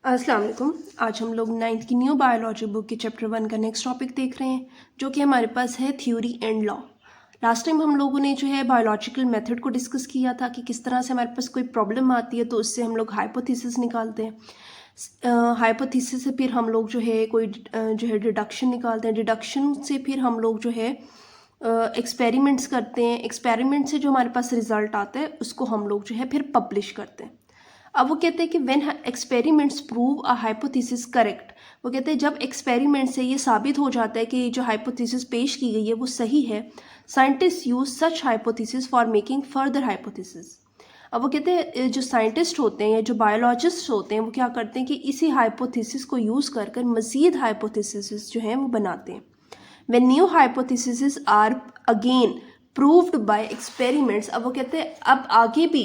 अस्सलाम वालेकुम। आज हम लोग 9th की न्यू बायोलॉजी बुक के चैप्टर 1 का नेक्स्ट टॉपिक देख रहे हैं, जो कि हमारे पास है theory and law. Last time हम लोगों ने जो है बायोलॉजिकल मेथड को डिस्कस किया था कि किस तरह से हमारे पास कोई प्रॉब्लम आती है तो उससे हम लोग हाइपोथेसिस निकालते हैं। हाइपोथेसिस से फिर हम लोग जो है कोई जो है डिडक्शन निकालते हैं। डिडक्शन से फिर हम लोग जो है एक्सपेरिमेंट्स करते हैं। एक्सपेरिमेंट से जो हमारे पास रिजल्ट आता है उसको हम लोग जो है फिर पब्लिश करते हैं। अब वो कहते हैं कि when experiments prove a hypothesis correct, वो कहते हैं जब एक्सपेरिमेंट से ये साबित हो जाता है कि जो हाइपोथेसिस पेश की गई है वो सही है, scientist use such hypothesis for making further hypothesis. अब वो कहते हैं जो साइंटिस्ट होते हैं या जो बायोलॉजिस्ट होते हैं वो क्या करते हैं कि इसी हाइपोथेसिस को यूज़ कर कर मज़ीद हाइपोथेसिस जो हैं वो बनाते हैं। when new hypotheses are again proved by experiments, अब वो कहते हैं अब आगे भी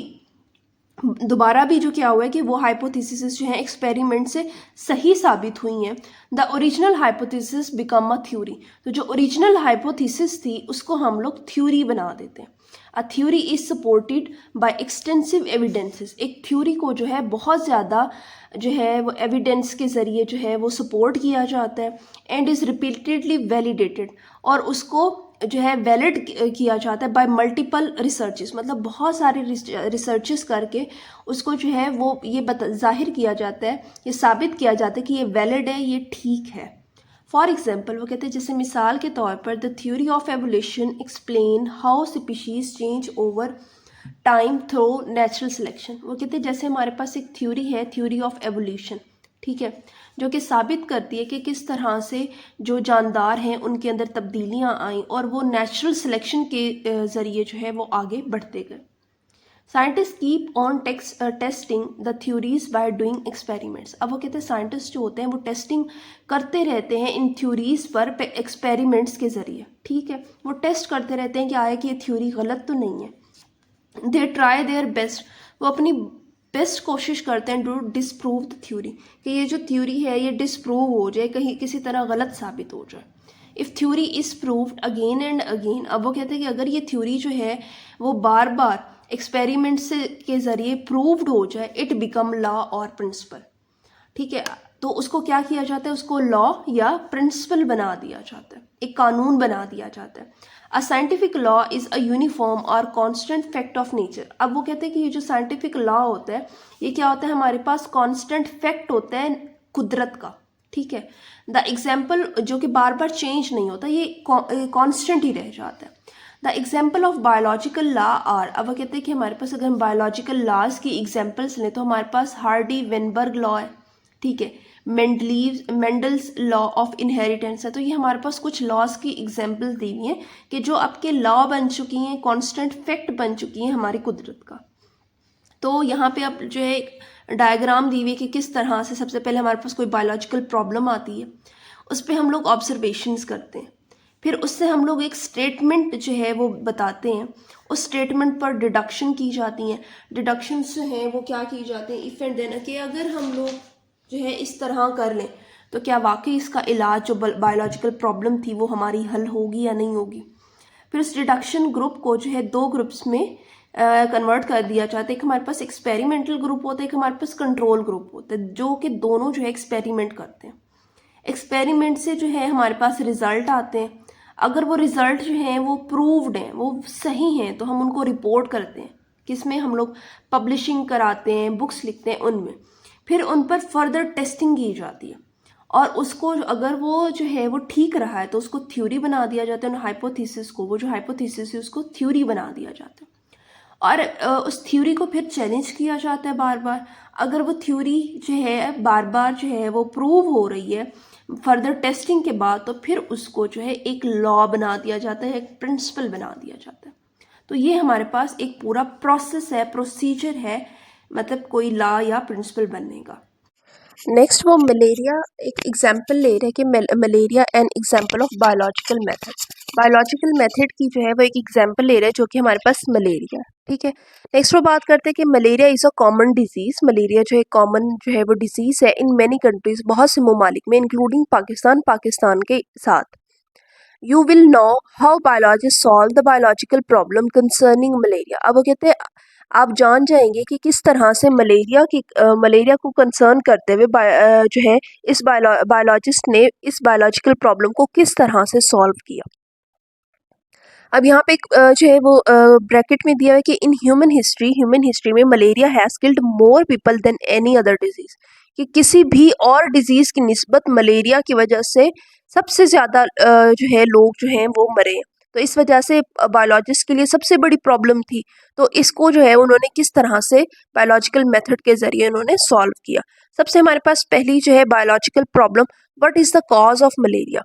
दोबारा भी जो क्या हुआ है कि वो हाइपोथेसिस जो है एक्सपेरिमेंट से सही साबित हुई हैं। The original hypothesis become a theory, तो जो ओरिजिनल हाइपोथेसिस थी उसको हम लोग थ्योरी बना देते हैं। A theory is supported by extensive evidences, एक थ्योरी को जो है बहुत ज़्यादा जो है वो एविडेंस के ज़रिए जो है वो सपोर्ट किया जाता है एंड इज़ रिपीटेडली वैलिडेटेड, और उसको जो है वैलिड किया जाता है बाय मल्टीपल रिसर्चेस, मतलब बहुत सारे रिसर्चेस करके उसको जो है वो ये जाहिर किया जाता है, ये साबित किया जाता है कि ये वैलिड है, ये ठीक है। फॉर एग्जाम्पल वो कहते हैं जैसे मिसाल के तौर पर the theory of evolution explain how species change over time through natural selection. वो कहते हैं जैसे हमारे पास एक थ्योरी है, थ्योरी ऑफ एवोल्यूशन, ठीक है, जो कि साबित करती है कि किस तरह से जो जानदार हैं उनके अंदर तब्दीलियां आई और वो नेचुरल सिलेक्शन के ज़रिए जो है वो आगे बढ़ते गए। Scientist keep on testing the theories by doing experiments. अब वो कहते हैं साइंटिस्ट जो होते हैं वो टेस्टिंग करते रहते हैं इन थ्योरीज पर एक्सपेरिमेंट्स के ज़रिए, ठीक है, वो टेस्ट करते रहते हैं कि आया कि ये थ्योरी गलत तो नहीं है। दे ट्राई देयर बेस्ट, वो अपनी बेस्ट कोशिश करते हैं टू डिसप्रूव द थ्योरी, कि ये जो थ्योरी है ये डिसप्रूव हो जाए, कहीं किसी तरह गलत साबित हो जाए। If theory is proved again and again, अब वो कहते हैं कि अगर ये थ्योरी जो है वो बार बार एक्सपेरिमेंट से के ज़रिए प्रूव्ड हो जाए, इट बिकम लॉ और प्रिंसिपल, ठीक है, तो उसको क्या किया जाता है, उसको लॉ या प्रिंसिपल बना दिया जाता है, एक कानून बना दिया जाता है। A scientific law is a uniform और कॉन्स्टेंट फैक्ट ऑफ नेचर। अब वो कहते हैं कि ये जो साइंटिफिक लॉ होता है ये क्या होता है, हमारे पास कॉन्स्टेंट फैक्ट होता है कुदरत का, ठीक है। द एग्जाम्पल जो कि बार बार चेंज नहीं होता, ये कॉन्स्टेंट ही रह जाता है। The example of biological law are, अब वो कहते हैं कि हमारे पास अगर हम बायोलॉजिकल लॉज की एग्जाम्पल्स लें तो हमारे पास हार्डी वेनबर्ग लॉ है, ठीक है, मेंडल्स लॉ ऑफ इनहेरिटेंस है। तो ये हमारे पास कुछ लॉज की एग्जाम्पल्स दी हुई हैं कि जो आपके लॉ बन चुकी हैं, कॉन्स्टेंट फैक्ट बन चुकी हैं हमारी कुदरत का। तो यहाँ पे आप जो है एक डायग्राम दी हुई कि किस तरह से सबसे पहले हमारे पास कोई बायोलॉजिकल प्रॉब्लम आती है, उस पर हम लोग ऑब्जर्वेशंस करते हैं, फिर उससे हम लोग एक स्टेटमेंट जो है वो बताते हैं, उस स्टेटमेंट पर डिडक्शन की जाती हैं। डिडक्शंस जो हैं वो क्या की जाते हैं, इफ़ एंड देन, कि अगर हम लोग जो है इस तरह कर लें तो क्या वाकई इसका इलाज जो बायोलॉजिकल प्रॉब्लम थी वो हमारी हल होगी या नहीं होगी। फिर उस डिडक्शन ग्रुप को जो है दो ग्रुप्स में कन्वर्ट कर दिया जाता है। एक हमारे पास एक्सपेरिमेंटल ग्रुप होता है, एक हमारे पास कंट्रोल ग्रुप होता है, जो कि दोनों जो है एक्सपेरिमेंट करते हैं। एक्सपेरिमेंट से जो है हमारे पास रिजल्ट आते हैं, अगर वो रिजल्ट जो हैं वो प्रूव्ड हैं, वो सही हैं, तो हम उनको रिपोर्ट करते हैं, किसमें हम लोग पब्लिशिंग कराते हैं, बुक्स लिखते हैं उनमें। फिर उन पर फर्दर टेस्टिंग की जाती है और उसको अगर वो जो है वो ठीक रहा है तो उसको थ्योरी बना दिया जाता है, उन हाइपोथेसिस को, वो जो हाइपोथेसिस है उसको थ्योरी बना दिया जाता है। और उस थ्योरी को फिर चैलेंज किया जाता है बार बार। अगर वो थ्योरी जो है बार बार जो है वो प्रूव हो रही है फर्दर टेस्टिंग के बाद, तो फिर उसको जो है एक लॉ बना दिया जाता है, एक प्रिंसिपल बना दिया जाता है। तो ये हमारे पास एक पूरा प्रोसेस है, प्रोसीजर है, मतलब कोई लॉ या प्रिंसिपल बनने का। नेक्स्ट वो मलेरिया एक एग्जाम्पल ले रहे हैं कि malaria an example of biological method. Biological method की जो है वो एक एग्जाम्पल ले रहे हैं जो कि हमारे पास मलेरिया, ठीक है। नेक्स्ट वो बात करते हैं कि malaria is a common disease. Malaria जो है कॉमन जो है वो डिजीज़ है इन मैनी कंट्रीज़, बहुत से ममालिक में, इंक्लूडिंग पाकिस्तान के साथ। You will know how biologist solve the biological problem concerning malaria. अब वो कहते हैं आप जान जाएंगे कि किस तरह से मलेरिया को कंसर्न करते हुए जो है इस बायोलॉजिस्ट ने इस बायोलॉजिकल प्रॉब्लम को किस तरह से सॉल्व किया। अब यहाँ पे एक जो है वो ब्रैकेट में दिया है कि इन ह्यूमन हिस्ट्री में malaria has killed more people than any other disease, कि किसी भी और डिजीज़ की निस्बत मलेरिया की वजह से सबसे ज़्यादा जो है लोग जो हैं वो मरे हैं। तो इस वजह से बायोलॉजिस्ट के लिए सबसे बड़ी प्रॉब्लम थी। तो इसको जो है उन्होंने किस तरह से बायोलॉजिकल मेथड के ज़रिए उन्होंने सॉल्व किया। सबसे हमारे पास पहली जो है biological problem, what is the cause of malaria.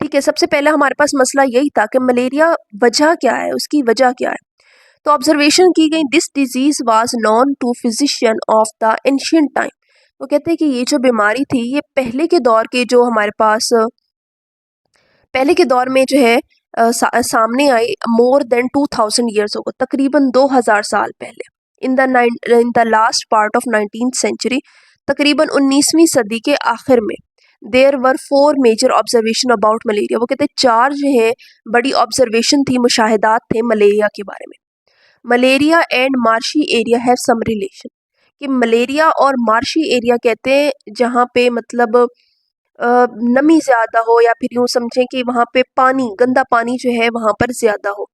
ठीक है, सबसे पहले हमारे पास मसला यही था कि मलेरिया वजह क्या है, उसकी वजह क्या है। तो ऑब्जर्वेशन की गई, this disease was known to physician of the ancient time. वो कहते हैं कि ये जो बीमारी थी ये पहले के दौर के जो हमारे पास पहले के दौर में जो है सामने आई मोर देन 2000 ईयर्स हो, तकरीबन 2000 साल पहले, in the last part of 19th century, तकरीबन 19वीं सदी के आखिर में। There were 4 major observation about malaria. वो कहते हैं 4 जो है बड़ी ऑब्जर्वेशन थी, मुशाहिदात थे मलेरिया के बारे में। Malaria and marshy area have some relation, कि मलेरिया और मार्शी एरिया कहते हैं जहाँ पे मतलब नमी ज़्यादा हो, या फिर यूँ समझें कि वहाँ पे पानी, गंदा पानी जो है वहाँ पर ज़्यादा हो,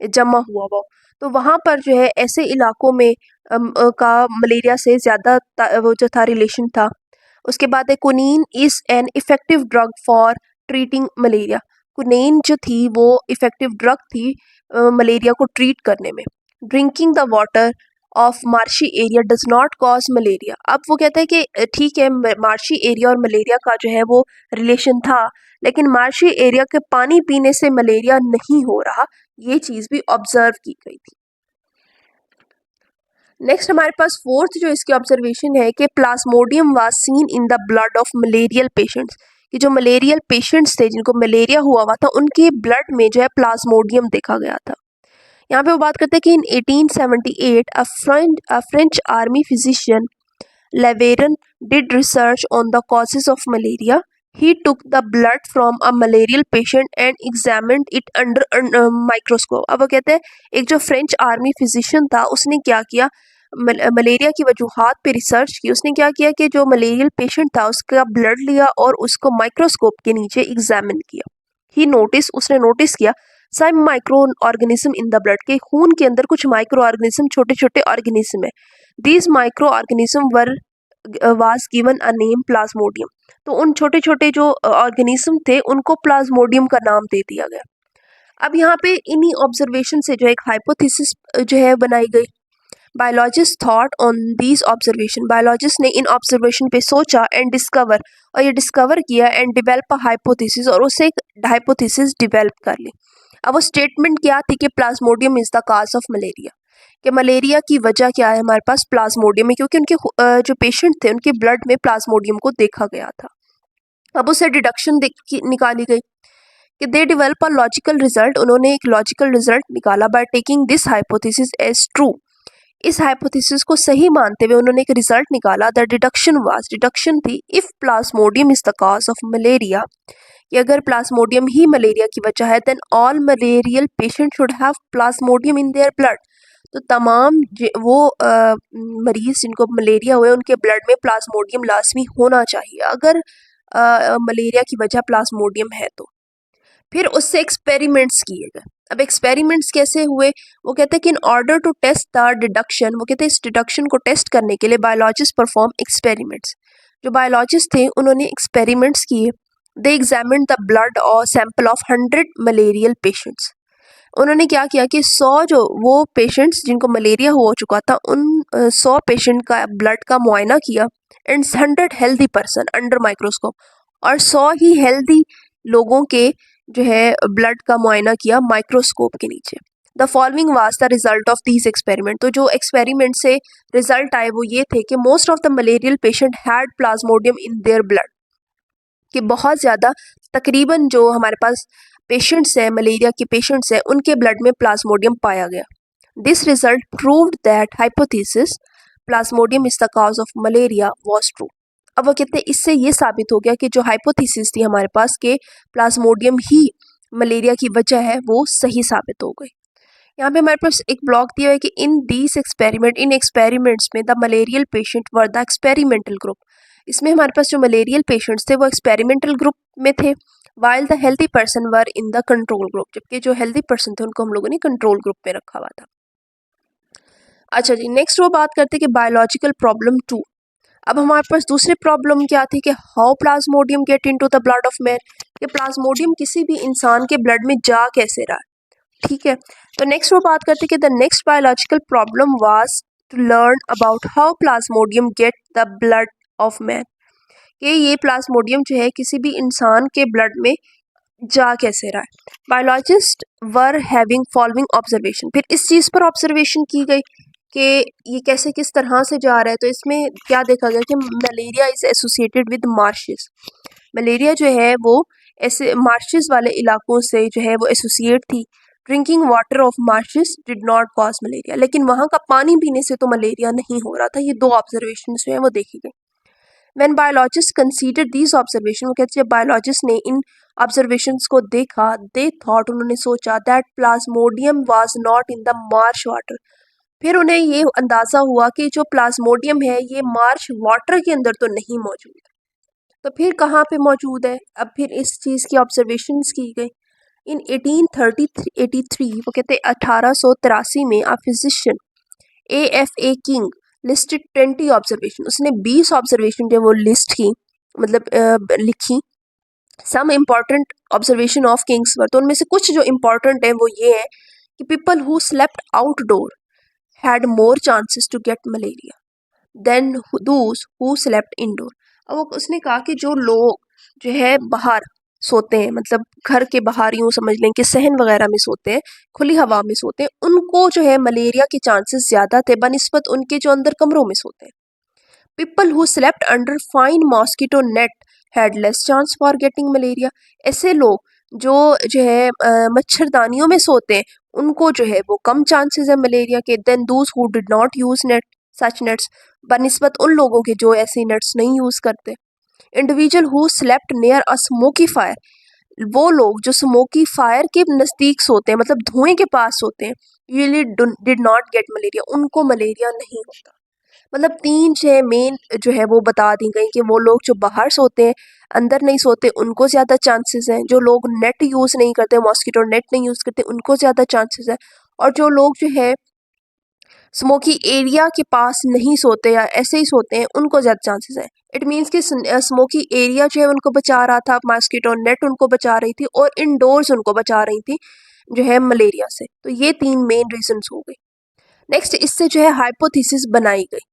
जमा हुआ हो, तो वहाँ पर जो है ऐसे इलाकों में का मलेरिया से ज़्यादा वो जो था रिलेशन था। उसके बाद है quinine is an effective drug for treating malaria. Quinine जो थी वो इफ़ेक्टिव ड्रग थी मलेरिया को ट्रीट करने में। Drinking the water of marshy area does not cause malaria. अब वो कहते हैं कि ठीक है, मार्शी एरिया और मलेरिया का जो है वो रिलेशन था, लेकिन मार्शी एरिया के पानी पीने से मलेरिया नहीं हो रहा, ये चीज़ भी ऑब्जर्व की गई थी। नेक्स्ट हमारे पास फोर्थ जो इसकी ऑब्जर्वेशन है कि Plasmodium was seen in the blood of malarial patients, कि जो मलेरियल पेशेंट्स थे जिनको मलेरिया हुआ था उनके ब्लड में जो है प्लाज्मोडियम देखा गया था। यहाँ पे वो बात करते हैं कि in 1878 French army physician Laveran did research on the causes of malaria. He took the blood from a malarial patient and examined it under microscope. अब वो कहते हैं एक जो फ्रेंच आर्मी फिजिशियन था उसने क्या किया, मलेरिया की वजूहात पे रिसर्च की। उसने क्या किया कि जो मलेरियल पेशेंट था उसका ब्लड लिया और उसको माइक्रोस्कोप के नीचे एग्जामिन किया। उसने नोटिस किया some micro organism in the blood, के खून के अंदर कुछ माइक्रो ऑर्गेनिज्म, छोटे छोटे ऑर्गेनिज्म है। These micro organism were was given a name Plasmodium. तो उन छोटे छोटे जो ऑर्गेनिज्म थे उनको प्लाज्मोडियम का नाम दे दिया गया। अब यहाँ पे इन्हीं ऑब्जर्वेशन से जो एक हाइपोथेसिस जो है बनाई गई। Biologist thought on these observation, biologist ने इन ऑब्जर्वेशन पे सोचा एंड डिस्कवर, और ये डिस्कवर किया एंड डिवेल्प अ हाइपोथेसिस, और उससे एक हाइपोथेसिस डिवेल्प कर ली। अब वो स्टेटमेंट क्या थी कि Plasmodium is the cause of malaria, कि मलेरिया की वजह क्या है, हमारे पास प्लाज्मोडियम है, क्योंकि उनके जो पेशेंट थे उनके ब्लड में प्लाज्मोडियम को देखा गया था। अब उसे डिडक्शन निकाली गई कि they develop a logical result, उन्होंने एक लॉजिकल रिजल्ट निकाला by taking this hypothesis as true. इस हाइपोथेसिस को सही मानते हुए उन्होंने एक रिजल्ट निकाला। द डिडक्शन थी if plasmodium is the cause of malaria, कि अगर प्लाज्मोडियम ही मलेरिया की वजह है, then all malarial patient should have plasmodium in their blood. तो तमाम वो मरीज जिनको मलेरिया हुए उनके ब्लड में प्लाज्मोडियम लाजमी होना चाहिए, अगर मलेरिया की वजह प्लाज्मोडियम है तो। फिर उससे एक्सपेरिमेंट्स किए गए। अब एक्सपेरिमेंट्स कैसे हुए, वो कहते हैं कि in order to test the deduction, वो कहते हैं इस डिडक्शन को टेस्ट करने के लिए बायोलॉजिस्ट परफॉर्म एक्सपेरिमेंट्स। जो बायोलॉजिस्ट थे उन्होंने एक्सपेरिमेंट्स किए। दे एग्जामिन द ब्लड और सैंपल ऑफ 100 मलेरियल पेशेंट्स। उन्होंने क्या किया कि 100 जो वो पेशेंट्स जिनको मलेरिया हो चुका था उन 100 पेशेंट का ब्लड का मुआयना किया and 100 healthy person under microscope, और 100 ही हेल्दी लोगों के जो है ब्लड का मुआयना किया माइक्रोस्कोप के नीचे। The following was the result of these experiment. तो जो एक्सपेरिमेंट से रिजल्ट आए वो ये थे कि most of the malarial patient had Plasmodium in their blood, कि बहुत ज़्यादा तकरीबन जो हमारे पास पेशेंट्स हैं, मलेरिया के पेशेंट्स हैं, उनके ब्लड में प्लाज्मोडियम पाया गया। This result proved that hypothesis Plasmodium is the cause of malaria was true. अब वो कहते हैं इससे ये साबित हो गया कि जो हाइपोथेसिस थी हमारे पास के प्लाज्मोडियम ही मलेरिया की वजह है वो सही साबित हो गई। यहाँ पे हमारे पास एक ब्लॉक दिया है कि इन एक्सपेरिमेंट्स में the malarial patient were the experimental group. इसमें हमारे पास जो मलेरियल पेशेंट्स थे वो एक्सपेरिमेंटल ग्रुप में थे, while the healthy person were in the control group, जबकि जो हेल्दी पर्सन थे उनको हम लोगों ने कंट्रोल ग्रुप में रखा हुआ था। अच्छा जी, नेक्स्ट वो बात करते हैं कि बायोलॉजिकल प्रॉब्लम 2। अब हमारे पास दूसरी प्रॉब्लम क्या थी कि how plasmodium get into the blood of man, कि प्लाज्मोडियम किसी भी इंसान के ब्लड में जा कैसे रहा है। ठीक है, तो नेक्स्ट वो बात करते हैं कि the next biological problem was to learn about how plasmodium get the blood of man, कि ये प्लाज्मोडियम जो है किसी भी इंसान के ब्लड में जा कैसे रहा है। Biologist were having following observation, फिर इस चीज़ पर ऑब्जर्वेशन की गई कि ये कैसे किस तरह से जा रहा है। तो इसमें क्या देखा गया कि malaria is associated with marches, malaria जो है वो ऐसे मार्शेस वाले इलाकों से जो है वो एसोसिएट थी। Drinking water of marches did not cause malaria, लेकिन वहाँ का पानी पीने से तो मलेरिया नहीं हो रहा था। ये दो ऑब्जर्वेशन जो है वो देखी गई। When biologists considered these observations, वो कहते हैं बायोलॉजिस्ट ने इन ऑब्जर्वेशंस को देखा, they thought, उन्होंने सोचा that plasmodium was not in the marsh water, फिर उन्हें ये अंदाज़ा हुआ कि जो प्लाज्मोडियम है ये मार्श वाटर के अंदर तो नहीं मौजूद है, तो फिर कहाँ पे मौजूद है। अब फिर इस चीज़ की ऑब्जर्वेशंस की गई। इन 1883 वो कहते हैं 1883 में a physician AFA King listed 20 observation, उसने 20 ऑब्जर्वेशन जो वो लिस्ट की, मतलब लिखी। Some important observation of King's were, तो उनमें से कुछ जो इम्पॉर्टेंट है वो ये है कि people who slept outdoor had more chances to get malaria than those who slept indoor. अब उसने कहा कि जो लोग जो है बाहर सोते हैं, मतलब घर के बाहर यूँ समझ लें कि सहन वगैरह में सोते हैं, खुली हवा में सोते हैं, उनको जो है मलेरिया के चांसेस ज़्यादा थे बनिस्बत उनके जो अंदर कमरों में सोते हैं। People who slept under fine mosquito net had less chance for getting malaria, ऐसे लोग जो है मच्छरदानियों में सोते हैं उनको जो है वो कम चांसेस है मलेरिया के। Than those who did not use net such nets, बनिस्बत उन लोगों के जो ऐसी नेट्स नहीं यूज़ करते। Individual who slept near a smoky fire, वो लोग जो स्मोकी फायर के नज़दीक सोते हैं, मतलब धुएं के पास सोते हैं, usually did not gate malaria, उनको मलेरिया नहीं होता। मतलब 3-6 मेन जो है वो बता दी गई कि वो लोग जो बाहर सोते हैं, अंदर नहीं सोते, उनको ज़्यादा चांसेस हैं। जो लोग नेट यूज़ नहीं करते, मॉस्किटो नेट नहीं यूज़ करते, उनको ज़्यादा चांसेस है। और जो लोग जो है स्मोकी एरिया के पास नहीं सोते या ऐसे ही सोते हैं, उनको ज़्यादा चांसेस हैं। इट मीन्स कि स्मोकी एरिया जो है उनको बचा रहा था, मॉस्किटो नेट उनको बचा रही थी, और इनडोर्स उनको बचा रही थी जो है मलेरिया से। तो ये 3 मेन रीजंस हो गए। नेक्स्ट इससे जो है हाइपोथेसिस बनाई गई।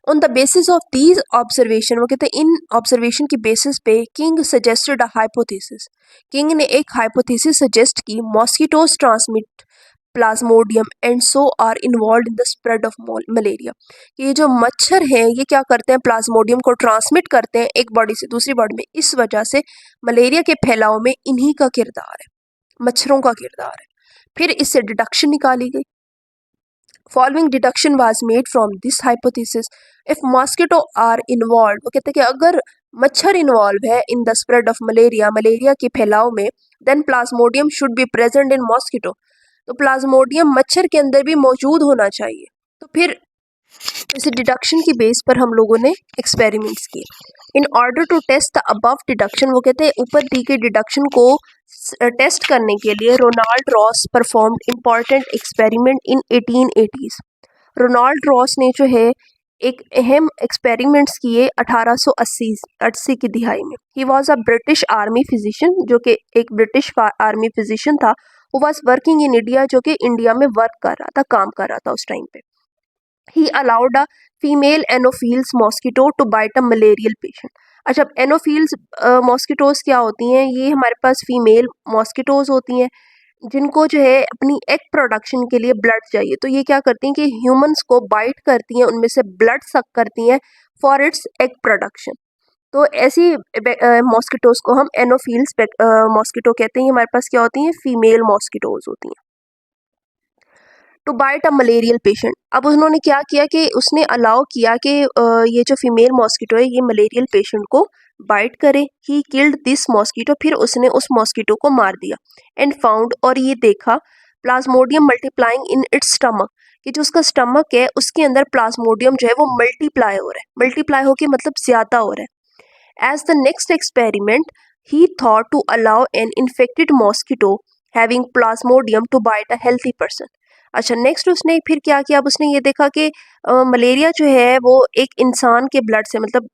On the basis of these observation, वो कहते हैं इन ऑब्जर्वेशन की बेसिस पे King suggested a hypothesis, King ने एक हाइपोथेसिस सजेस्ट की। Mosquitoes transmit plasmodium and so are involve in the spread of malaria, ये जो मच्छर हैं ये क्या करते हैं, प्लाज्मोडियम को ट्रांसमिट करते हैं एक बॉडी से दूसरी बॉडी में, इस वजह से मलेरिया के फैलाव में इन्हीं का किरदार है, मच्छरों का किरदार है। फिर इससे डिडक्शन निकाली गई। Following deduction was made from this hypothesis, if mosquito are involve, वो कहते हैं कि अगर मच्छर इन्वॉल्व है in the spread of malaria, malaria के फैलाव में, then plasmodium should be present in mosquito, तो प्लाज्मोडियम मच्छर के अंदर भी मौजूद होना चाहिए। तो फिर इस डिडक्शन की बेस पर हम लोगों ने एक्सपेरिमेंट्स किए। In order to test the above deduction, वो कहते हैं ऊपर दी गई डिडक्शन को टेस्ट करने के लिए Ronald Ross performed important experiment in 1880s। Ronald Ross ने जो है एक अहम एक्सपेरिमेंट्स किए 1880 की दिहाई में। He was a British army physician, जो कि एक ब्रिटिश आर्मी फिजिशियन था। वो वॉज वर्किंग इन इंडिया, जो कि इंडिया में वर्क कर रहा था, काम कर रहा था उस टाइम पे। He allowed a female Anopheles mosquito to bite a malarial patient. अच्छा, एनोफिल्स मॉस्किटोज क्या होती हैं, ये हमारे पास फीमेल मॉस्किटोज होती हैं जिनको जो है अपनी एग प्रोडक्शन के लिए ब्लड चाहिए। तो ये क्या करती हैं कि ह्यूमंस को बाइट करती हैं, उनमें से ब्लड सक करती हैं फॉर इट्स एग प्रोडक्शन। तो ऐसी मॉस्किटोज को हम एनोफिल्स मॉस्किटो कहते हैं। ये हमारे पास क्या होती हैं, फीमेल मॉस्किटोज होती हैं। To bite a malarial patient, अब उन्होंने क्या किया कि उसने अलाउ किया कि ये जो फीमेल मॉस्किटो है ये मलेरियल पेशेंट को बाइट करे। ही किल्ड दिस मॉस्किटो, फिर उसने उस मॉस्किटो को मार दिया। एंड फाउंड, और ये देखा Plasmodium multiplying in its stomach, कि जो उसका स्टमक है उसके अंदर प्लाज्मोडियम जो है वो मल्टीप्लाई हो रहा है, मल्टीप्लाई होके मतलब ज़्यादा हो रहा है। As the next experiment he thought to allow an infected mosquito having plasmodium to bite a healthy person. अच्छा, नेक्स्ट उसने फिर क्या किया, अब उसने ये देखा कि मलेरिया जो है वो एक इंसान के ब्लड से, मतलब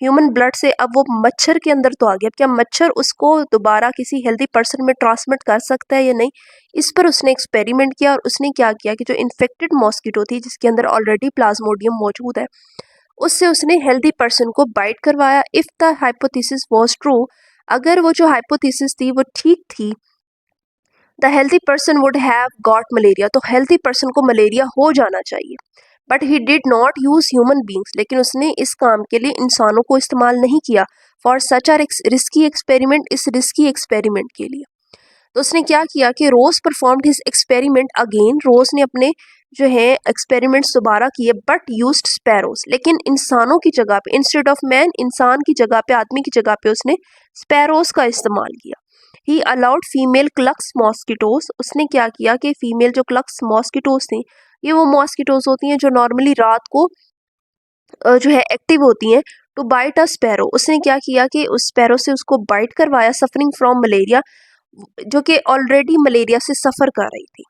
ह्यूमन ब्लड से, अब वो मच्छर के अंदर तो आ गया। अब क्या मच्छर उसको दोबारा किसी हेल्दी पर्सन में ट्रांसमिट कर सकता है या नहीं, इस पर उसने एक्सपेरिमेंट किया। और उसने क्या किया कि जो इन्फेक्टेड मॉस्किटो थी जिसके अंदर ऑलरेडी प्लाज्मोडियम मौजूद है, उससे उसने हेल्दी पर्सन को बाइट करवाया। If the hypothesis was true, अगर वो जो हाइपोथेसिस थी वो ठीक थी, the healthy person would have got malaria, तो हेल्थी पर्सन को मलेरिया हो जाना चाहिए। But he did not use human beings, लेकिन उसने इस काम के लिए इंसानों को इस्तेमाल नहीं किया for such are risky experiment, इस रिस्की एक्सपेरिमेंट के लिए। तो उसने क्या किया कि Ross performed his experiment again, Ross ने अपने जो है एक्सपेरिमेंट्स दोबारा किए, बट यूज्ड स्पैरोज, लेकिन इंसानों की जगह पे, इंस्टेड ऑफ मैन, इंसान की जगह पे, आदमी की जगह पे उसने स्पैरोज का इस्तेमाल किया। ही अलाउड फीमेल क्लक्स मॉस्किटोज, उसने क्या किया कि फीमेल जो क्लक्स मॉस्किटोज थी, ये वो मॉस्किटोज होती हैं जो नॉर्मली रात को जो है एक्टिव होती हैं, टू बाइट अ स्पैरो, उसने क्या किया कि उस स्पैरो से उसको बाइट करवाया, सफरिंग फ्रॉम मलेरिया, जो कि ऑलरेडी मलेरिया से सफ़र कर रही थी।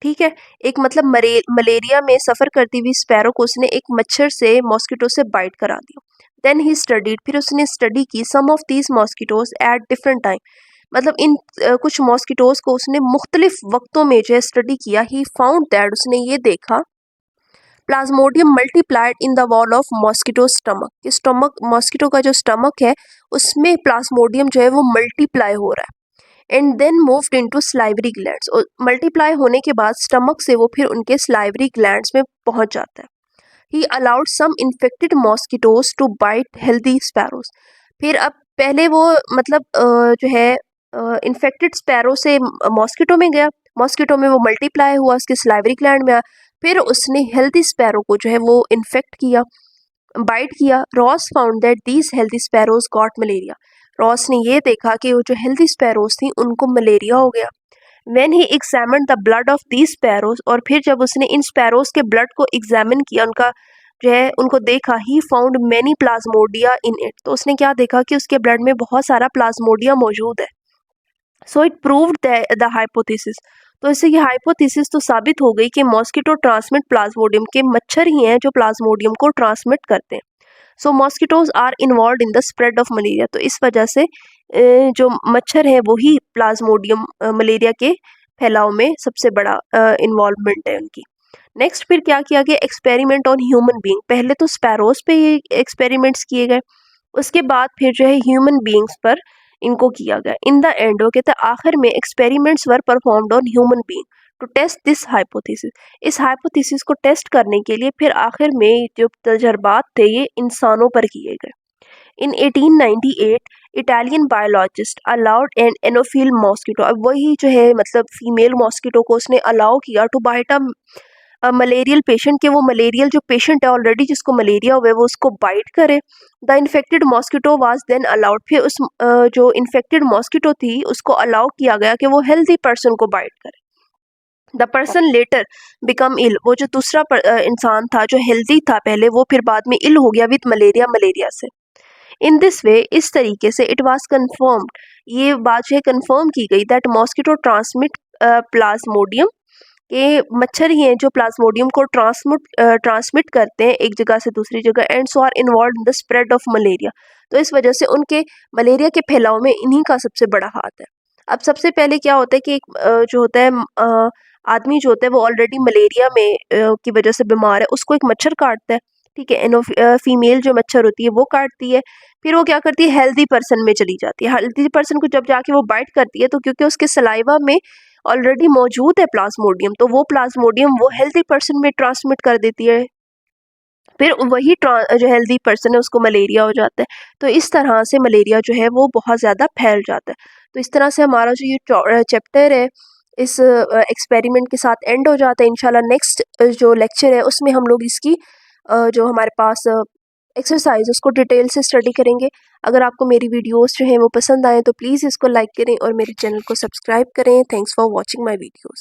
ठीक है, एक मतलब मलेरिया में सफ़र करती हुई स्पैरो को उसने एक मच्छर से, मॉस्किटो से बाइट करा दिया। देन ही स्टडीड, फिर उसने स्टडी की some of these mosquitoes at different time, मतलब इन कुछ मॉस्किटोज को उसने मुख्तलिफ वक्तों में जो है स्टडी किया। ही फाउंड दैट, उसने ये देखा, Plasmodium multiplied in the wall of mosquito stomach, कि स्टमक, मॉस्किटो का जो स्टमक है उसमें प्लाज्मोडियम जो है वो मल्टीप्लाई हो रहा है। And then moved into salivary glands, और मल्टीप्लाई होने के बाद स्टमक से वो फिर उनके स्लाइवरी ग्लैंड्स में पहुंच जाता है। He allowed some infected mosquitoes to bite healthy sparrows, फिर अब पहले वो मतलब जो है इन्फेक्टेड स्पैरो से मॉस्किटो में गया, मॉस्किटो में वो मल्टीप्लाई हुआ, उसके स्लाइवरी ग्लैंड में आया, फिर उसने हेल्दी स्पैरो को जो है वो इन्फेक्ट किया, बाइट किया। Ross found that these healthy sparrows got malaria, Ross ने ये देखा कि वो जो हेल्दी स्पैरोज थी उनको मलेरिया हो गया। When he examined the blood of these sparrows, और फिर जब उसने इन स्पैरोज के ब्लड को एग्जामिन किया, उनका जो है उनको देखा, he found many plasmodia in it, तो उसने क्या देखा कि उसके ब्लड में बहुत सारा प्लाज्मोडिया मौजूद है। So it proved the hypothesis, तो इससे ये हाइपोथेसिस तो साबित हो गई कि मॉस्किटो ट्रांसमिट प्लाज्मोडियम, के मच्छर ही हैं जो प्लाज्मोडियम को ट्रांसमिट करते हैं। So mosquitoes are involve in the spread of malaria, तो इस वजह से जो मच्छर हैं वही प्लाज्मोडियम मलेरिया के फैलाव में सबसे बड़ा इन्वॉल्वमेंट है उनकी। नेक्स्ट फिर क्या किया गया, एक्सपेरिमेंट ऑन ह्यूमन बीइंग, पहले तो स्पैरोज पे ये एक्सपेरिमेंट्स किए गए, उसके बाद फिर जो है ह्यूमन बीइंग्स पर इनको किया गया। इन द एंड, वो कहते हैं आखिर में, experiments were performed on human being to test this hypothesis, इस हाइपोथेसिस को टेस्ट करने के लिए फिर आखिर में जो तजर्बात थे ये इंसानों पर किए गए। In 1898 Italian biologist allowed an Anopheles mosquito, अब वही जो है मतलब फीमेल मॉस्किटो को उसने अलाउ किया to bite a malarial patient, के वो मलेरियल जो पेशेंट है ऑलरेडी जिसको मलेरिया हुआ है वो उसको बाइट करे। The infected mosquito was then allowed, फिर उस जो इन्फेक्टेड मॉस्किटो थी उसको अलाउ किया गया कि वो हेल्दी पर्सन को बाइट करे। द पर्सन लेटर बिकम इल, वो जो दूसरा इंसान था जो हेल्दी था पहले, वो फिर बाद में इल हो गया विद मलेरिया से। इन दिस वे, इस तरीके से, इट वाज कन्फर्म्ड, ये बात जो है कन्फर्म की गई, दैट मॉस्किटो ट्रांसमिट प्लाज्मोडियम, के मच्छर ही हैं जो प्लाज्मोडियम को ट्रांसमिट करते हैं एक जगह से दूसरी जगह, and so are involve in the spread of malaria, तो इस वजह से उनके मलेरिया के फैलाव में इन्हीं का सबसे बड़ा हाथ है। अब सबसे पहले क्या होता है कि एक जो होता है आदमी जो होता है वो ऑलरेडी मलेरिया में की वजह से बीमार है, उसको एक मच्छर काटता है, ठीक है, फीमेल जो मच्छर होती है वो काटती है, फिर वो क्या करती है, हेल्दी पर्सन में चली जाती है, हेल्दी पर्सन को जब जाके वो बाइट करती है, तो क्योंकि उसके सलाइवा में ऑलरेडी मौजूद है प्लाज्मोडियम, तो वो प्लाज्मोडियम वो हेल्दी पर्सन में ट्रांसमिट कर देती है, फिर वही जो हेल्दी पर्सन है उसको मलेरिया हो जाता है। तो इस तरह से मलेरिया जो है वो बहुत ज़्यादा फैल जाता है। तो इस तरह से हमारा जो ये चैप्टर है इस एक्सपेरिमेंट के साथ एंड हो जाता है। इंशाल्लाह नेक्स्ट जो लेक्चर है उसमें हम लोग इसकी जो हमारे पास एक्सरसाइज उसको डिटेल से स्टडी करेंगे। अगर आपको मेरी वीडियोस जो हैं वो पसंद आए तो प्लीज़ इसको लाइक करें और मेरे चैनल को सब्सक्राइब करें। Thanks for watching my videos.